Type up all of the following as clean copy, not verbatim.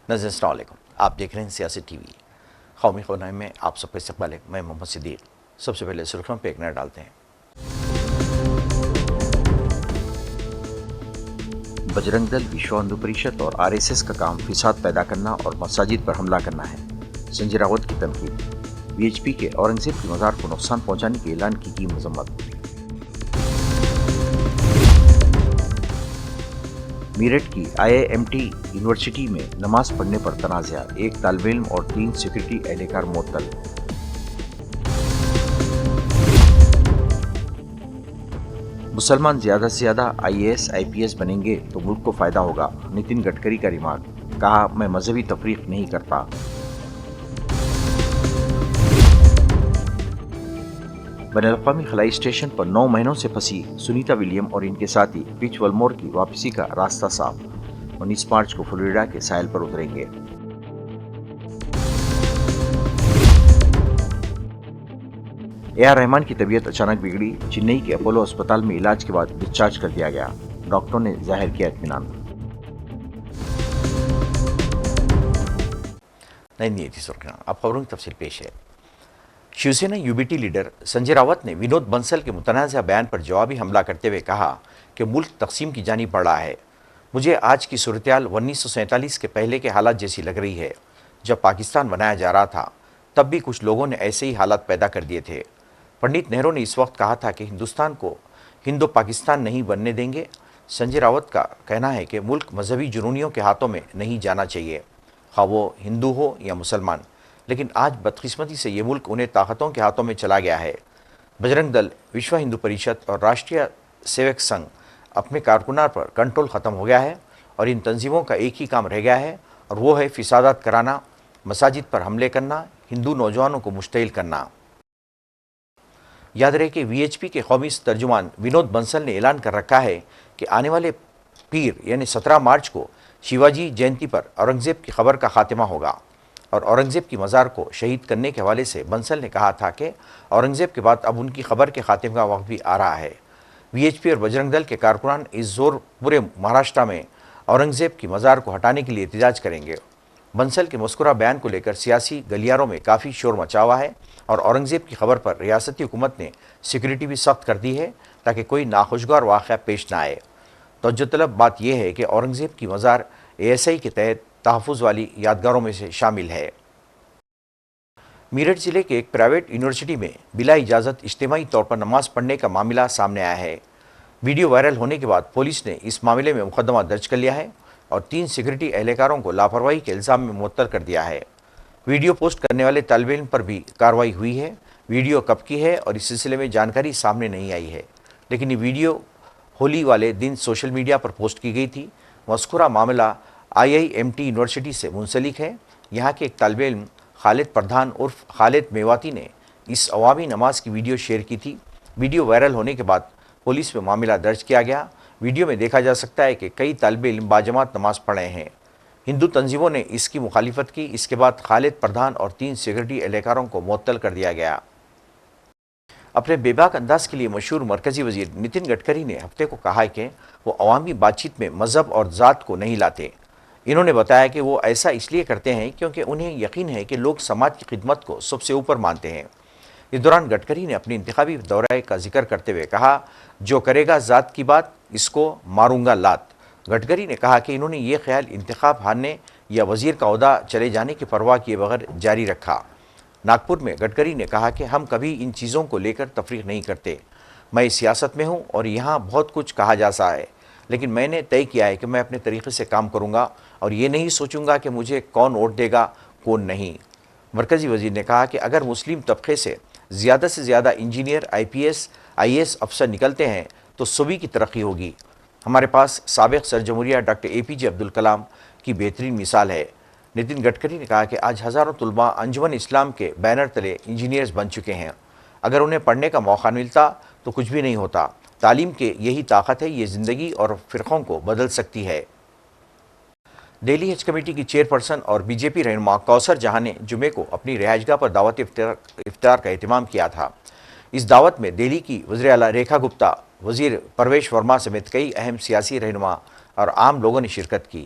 ناظرین السلام علیکم، آپ دیکھ رہے ہیں سیاسی ٹی وی۔ قومی خبرنامے میں آپ سب کا استقبال ہے۔ میں محمد صدیق۔ سب سے پہلے سرخیوں پہ ایک نظر ڈالتے ہیں۔ بجرنگ دل، وشو ہندو پریشد اور RSS کا کام فساد پیدا کرنا اور مساجد پر حملہ کرنا ہے۔ سنجے راوت کی تنقید۔ VHP کے اورنگزیب کی مزار کو نقصان پہنچانے کے اعلان کی مذمت۔ میرٹھ کی IIMT یونیورسٹی میں نماز پڑھنے پر تنازعہ، ایک طالب علم اور 3 سیکورٹی اہلکار معطل۔ مسلمان زیادہ سے زیادہ IAS IPS بنیں گے تو ملک کو فائدہ ہوگا، نتن گڈکری کا ریمارک۔ کہا، میں مذہبی تفریق نہیں کرتا۔ بین الاقوامی خلائی اسٹیشن پر 9 مہینوں سے پھنسی سنیتا ولیم اور ان کے ساتھی پچ ولمور کی واپسی کا راستہ صاف۔ 19 مارچ کو فلوریڈا کے ساحل پر اتریں گے۔ AR رحمان کی طبیعت اچانک بگڑی، چنئی کے اپولو اسپتال میں علاج کے بعد ڈسچارج کر دیا گیا، ڈاکٹروں نے ظاہر کیا اطمینان۔ نئی تھی سرخیاں، اب خبروں کی تفصیل پیش ہے۔ شیوسینا UBT لیڈر سنجے راوت نے ونود بنسل کے متنازع بیان پر جوابی حملہ کرتے ہوئے کہا کہ ملک تقسیم کی جانب بڑھ رہا ہے۔ مجھے آج کی صورتحال 1947 کے پہلے کے حالات جیسی لگ رہی ہے۔ جب پاکستان بنایا جا رہا تھا تب بھی کچھ لوگوں نے ایسے ہی حالات پیدا کر دیے تھے۔ پنڈت نہرو نے اس وقت کہا تھا کہ ہندوستان کو ہندو پاکستان نہیں بننے دیں گے۔ سنجے راوت کا کہنا ہے کہ ملک مذہبی جنونیوں کے ہاتھوں میں نہیں جانا چاہیے، خواہ وہ ہندو ہو یا مسلمان، لیکن آج بدقسمتی سے یہ ملک انہیں طاقتوں کے ہاتھوں میں چلا گیا ہے۔ بجرنگ دل، وشو ہندو پریشد اور راشٹریہ سیوک سنگھ اپنے کارکنان پر کنٹرول ختم ہو گیا ہے اور ان تنظیموں کا ایک ہی کام رہ گیا ہے اور وہ ہے فسادات کرانا، مساجد پر حملے کرنا، ہندو نوجوانوں کو مشتعل کرنا۔ یاد رہے کہ VHP کے قومی ترجمان ونود بنسل نے اعلان کر رکھا ہے کہ آنے والے پیر یعنی 17 مارچ کو شیواجی جینتی پر اورنگزیب کی خبر کا خاتمہ ہوگا، اور اورنگزیب کی مزار کو شہید کرنے کے حوالے سے بنسل نے کہا تھا کہ اورنگزیب کے بعد اب ان کی خبر کے خاتمے کا وقت بھی آ رہا ہے۔ VHP اور بجرنگ دل کے کارکنان اس زور پورے مہاراشٹرا میں اورنگزیب کی مزار کو ہٹانے کے لیے احتجاج کریں گے۔ بنسل کے مذکورہ بیان کو لے کر سیاسی گلیاروں میں کافی شور مچا ہوا ہے اور اورنگزیب کی خبر پر ریاستی حکومت نے سیکورٹی بھی سخت کر دی ہے تاکہ کوئی ناخوشگوار واقعہ پیش نہ آئے۔ توجہ طلب بات یہ ہے کہ اورنگزیب کی مزار ASI کے تحت تحفظ والی یادگاروں میں سے شامل ہے۔ میرٹھ ضلع کے ایک پرائیویٹ یونیورسٹی میں بلا اجازت اجتماعی طور پر نماز پڑھنے کا معاملہ سامنے آیا ہے۔ ویڈیو وائرل ہونے کے بعد پولیس نے اس معاملے میں مقدمہ درج کر لیا ہے اور 3 سیکورٹی اہلکاروں کو لاپرواہی کے الزام میں معطل کر دیا ہے۔ ویڈیو پوسٹ کرنے والے طالب علم پر بھی کارروائی ہوئی ہے۔ ویڈیو کب کی ہے اور اس سلسلے میں جانکاری سامنے نہیں آئی ہے، لیکن یہ ویڈیو ہولی والے دن سوشل میڈیا پر پوسٹ کی گئی تھی۔ مذکورہ معاملہ IIMT یونیورسٹی سے منسلک ہے۔ یہاں کے ایک طالب علم خالد پردھان عرف خالد میواتی نے اس عوامی نماز کی ویڈیو شیئر کی تھی۔ ویڈیو وائرل ہونے کے بعد پولیس میں معاملہ درج کیا گیا۔ ویڈیو میں دیکھا جا سکتا ہے کہ کئی طالب علم باجماعت نماز پڑھ رہے ہیں۔ ہندو تنظیموں نے اس کی مخالفت کی۔ اس کے بعد خالد پردھان اور 3 سیکورٹی اہلکاروں کو معطل کر دیا گیا۔ اپنے بے باک انداز کے لیے مشہور مرکزی وزیر نتن گڈکری نے ہفتے کو کہا ہے کہ وہ عوامی بات چیت میں مذہب اور ذات کو نہیں لاتے۔ انہوں نے بتایا کہ وہ ایسا اس لیے کرتے ہیں کیونکہ انہیں یقین ہے کہ لوگ سماج کی خدمت کو سب سے اوپر مانتے ہیں۔ اس دوران گڈکری نے اپنی انتخابی دورہ کا ذکر کرتے ہوئے کہا، جو کرے گا ذات کی بات اس کو ماروں گا لات۔ گڈکری نے کہا کہ انہوں نے یہ خیال انتخاب ہارنے یا وزیر کا عہدہ چلے جانے کی پرواہ کیے بغیر جاری رکھا۔ ناگپور میں گڈکری نے کہا کہ ہم کبھی ان چیزوں کو لے کر تفریق نہیں کرتے۔ میں سیاست میں ہوں اور یہاں بہت کچھ کہا جا سکتا ہے، لیکن میں نے طے کیا ہے کہ میں اپنے طریقے سے کام کروں گا اور یہ نہیں سوچوں گا کہ مجھے کون ووٹ دے گا کون نہیں۔ مرکزی وزیر نے کہا کہ اگر مسلم طبقے سے زیادہ انجینئر IPS IAS افسر نکلتے ہیں تو صوبے کی ترقی ہوگی۔ ہمارے پاس سابق صدر جمہوریہ ڈاکٹر APJ عبدالکلام کی بہترین مثال ہے۔ نتن گڈکری نے کہا کہ آج ہزاروں طلباء انجمن اسلام کے بینر تلے انجینئرز بن چکے ہیں۔ اگر انہیں پڑھنے کا موقع ملتا تو کچھ بھی نہیں ہوتا۔ تعلیم کے یہی طاقت ہے، یہ زندگی اور فرقوں کو بدل سکتی ہے۔ دہلی حج کمیٹی کی چیئرپرسن اور BJP رہنما کوثر جہاں نے جمعے کو اپنی رہائش گاہ پر دعوت افطار کا اہتمام کیا تھا۔ اس دعوت میں دہلی کی وزیر اعلیٰ ریکھا گپتا، وزیر پرویش ورما سمیت کئی اہم سیاسی رہنما اور عام لوگوں نے شرکت کی۔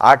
8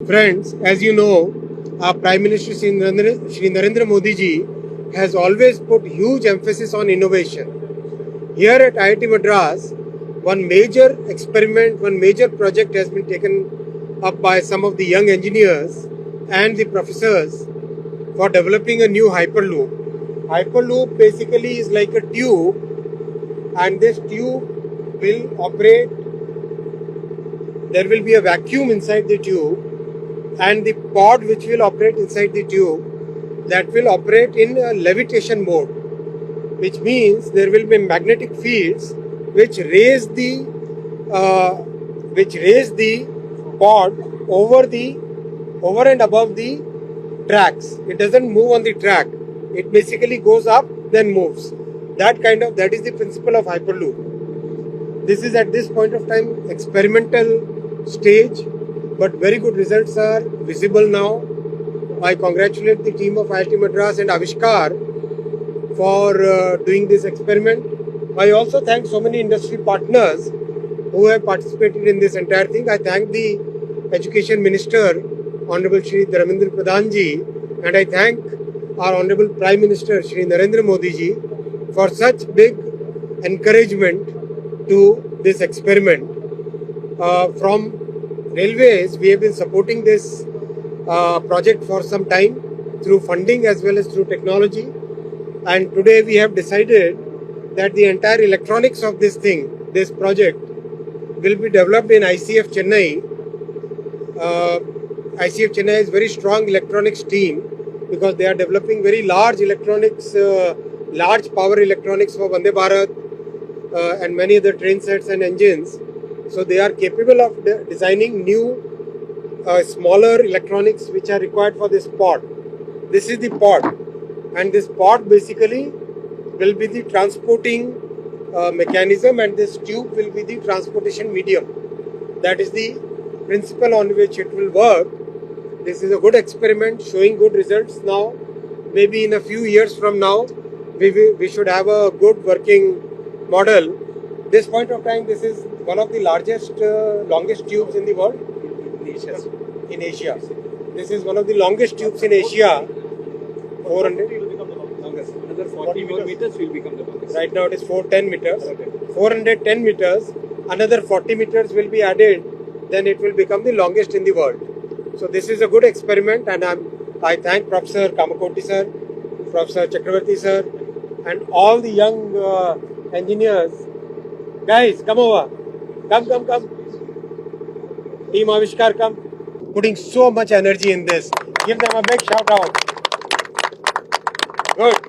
Friends, as you know, our Prime Minister Shri Narendra Modi ji has always put huge emphasis on innovation. Here at IIT Madras, one major experiment, one major project has been taken up by some of the young engineers and the professors for developing a new hyperloop. Hyperloop basically is like a tube, and this tube will operate. There will be a vacuum inside the tube, and the pod which will operate inside the tube, that will operate in a levitation mode, which means there will be magnetic fields which raise the pod over and above the tracks. It doesn't move on the track. It basically goes up, then moves. That is the principle of hyperloop. This is at this point of time experimental stage, but very good results are visible now. I congratulate the team of IIT Madras and Avishkar for doing this experiment. I also thank so many industry partners who have participated in this entire thing. I thank the Education Minister, Honorable Shri Dharmendra Pradhan ji, and I thank our Honorable Prime Minister Shri Narendra Modi ji for such big encouragement to this experiment. From Railways, we have been supporting this project for some time through funding as well as through technology, and today we have decided that the entire electronics of this project will be developed in ICF Chennai. ICF Chennai is very strong electronics team because they are developing very large electronics, large power electronics for Vande Bharat and many other train sets and engines. So they are capable of designing new smaller electronics which are required for this pod. This is the pod, and this pod basically will be the transporting mechanism, and this tube will be the transportation medium. That is the principle on which it will work. This is a good experiment showing good results now. Maybe in a few years from now, we should have a good working model. This point of time, this is one of the largest, longest tubes in the world. In Asia. This is one of the longest tubes in Asia. 400. Another 40 more meters will become the longest. Right now it is 410 meters. Okay. 410 meters. Another 40 meters will be added. Then it will become the longest in the world. So this is a good experiment, and I thank Professor Kamakoti sir, Professor Chakravarti sir, and all the young engineers. Guys, come over. Come. Team Avishkar, come. Putting so much energy in this. Give them a big shout out. Good.